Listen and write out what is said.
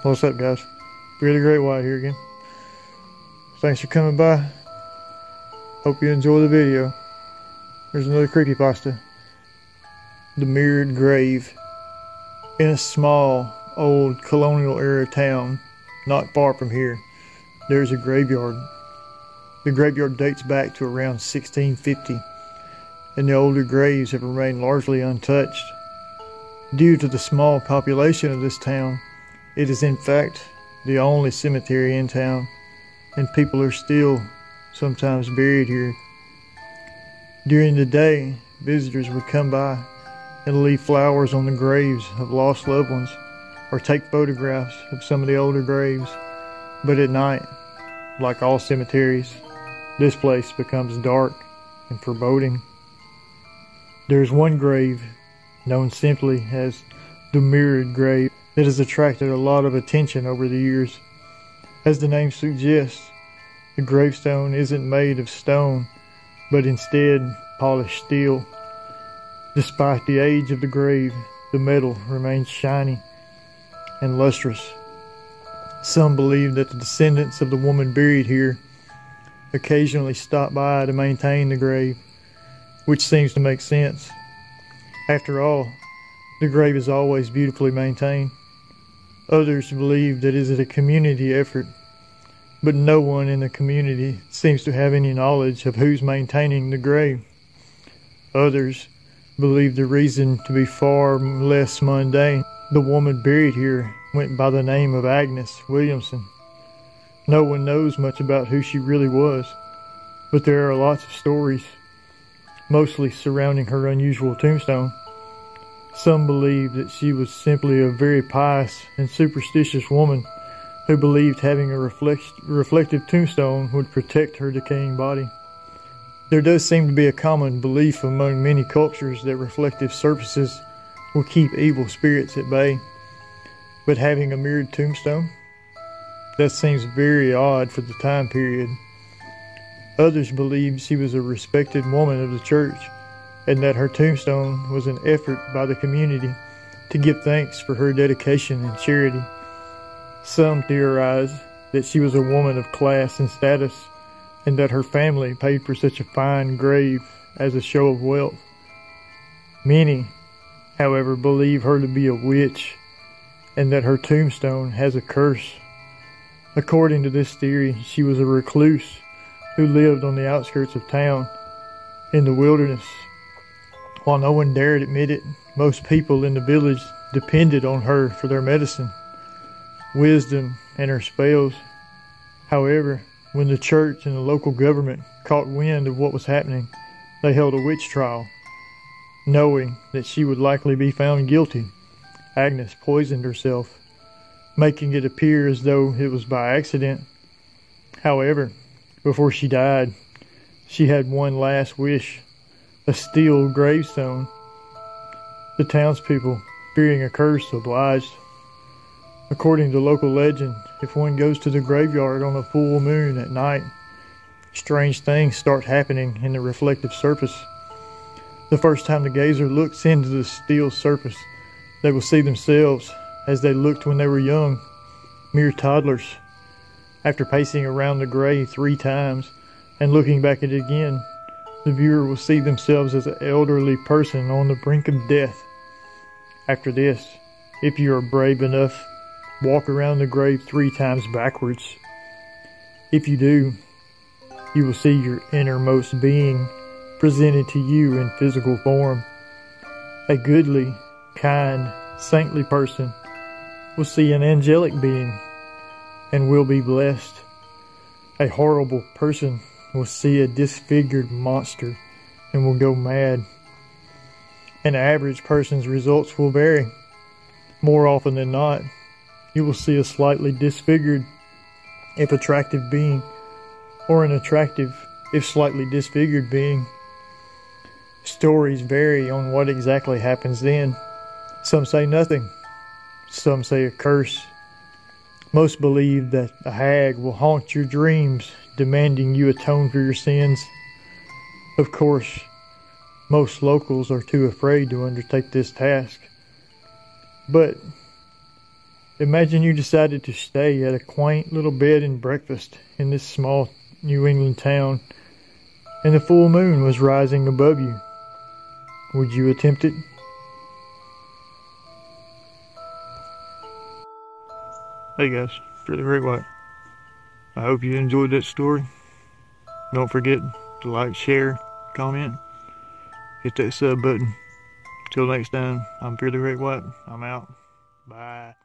What's up, guys? Really Great White here again. Thanks for coming by. Hope you enjoy the video. There's another creepypasta. The Mirrored Grave. In a small, old colonial era town, not far from here, there's a graveyard. The graveyard dates back to around 1650, and the older graves have remained largely untouched. Due to the small population of this town, it is in fact the only cemetery in town, and people are still sometimes buried here. During the day, visitors would come by and leave flowers on the graves of lost loved ones, or take photographs of some of the older graves. But at night, like all cemeteries, this place becomes dark and foreboding. There's one grave, known simply as the Mirrored Grave, that has attracted a lot of attention over the years. As the name suggests, the gravestone isn't made of stone, but instead polished steel. Despite the age of the grave, the metal remains shiny and lustrous. Some believe that the descendants of the woman buried here occasionally stop by to maintain the grave, which seems to make sense. After all, the grave is always beautifully maintained. Others believe that it is a community effort, but no one in the community seems to have any knowledge of who's maintaining the grave. Others believe the reason to be far less mundane. The woman buried here went by the name of Agnes Williamson. No one knows much about who she really was, but there are lots of stories, mostly surrounding her unusual tombstone. Some believe that she was simply a very pious and superstitious woman who believed having a reflective tombstone would protect her decaying body. There does seem to be a common belief among many cultures that reflective surfaces will keep evil spirits at bay. But having a mirrored tombstone? That seems very odd for the time period. Others believe she was a respected woman of the church, and that her tombstone was an effort by the community to give thanks for her dedication and charity. Some theorize that she was a woman of class and status, and that her family paid for such a fine grave as a show of wealth. Many, however, believe her to be a witch, and that her tombstone has a curse. According to this theory, she was a recluse who lived on the outskirts of town, in the wilderness. While no one dared admit it, most people in the village depended on her for their medicine, wisdom, and her spells. However, when the church and the local government caught wind of what was happening, they held a witch trial. Knowing that she would likely be found guilty, Agnes poisoned herself, making it appear as though it was by accident. However, before she died, she had one last wish: a steel gravestone. The townspeople, fearing a curse, obliged. According to local legend, if one goes to the graveyard on a full moon at night, strange things start happening in the reflective surface. The first time the gazer looks into the steel surface, they will see themselves as they looked when they were young, mere toddlers. After pacing around the grave 3 times and looking back at it again, the viewer will see themselves as an elderly person on the brink of death. After this, if you are brave enough, walk around the grave 3 times backwards. If you do, you will see your innermost being presented to you in physical form. A goodly, kind, saintly person will see an angelic being and will be blessed. A horrible person will see a disfigured monster and will go mad. An average person's results will vary. More often than not, you will see a slightly disfigured, if attractive being, or an attractive, if slightly disfigured being. Stories vary on what exactly happens then. Some say nothing. Some say a curse. Most believe that a hag will haunt your dreams, demanding you atone for your sins. Of course, most locals are too afraid to undertake this task. But Imagine you decided to stay at a quaint little bed and breakfast in this small New England town, and the full moon was rising above you. Would you attempt it? Hey guys, Pretty Great White. I hope you enjoyed that story. Don't forget to like, share, comment, hit that sub button. Till next time, I'm Fear the Great White. I'm out. Bye.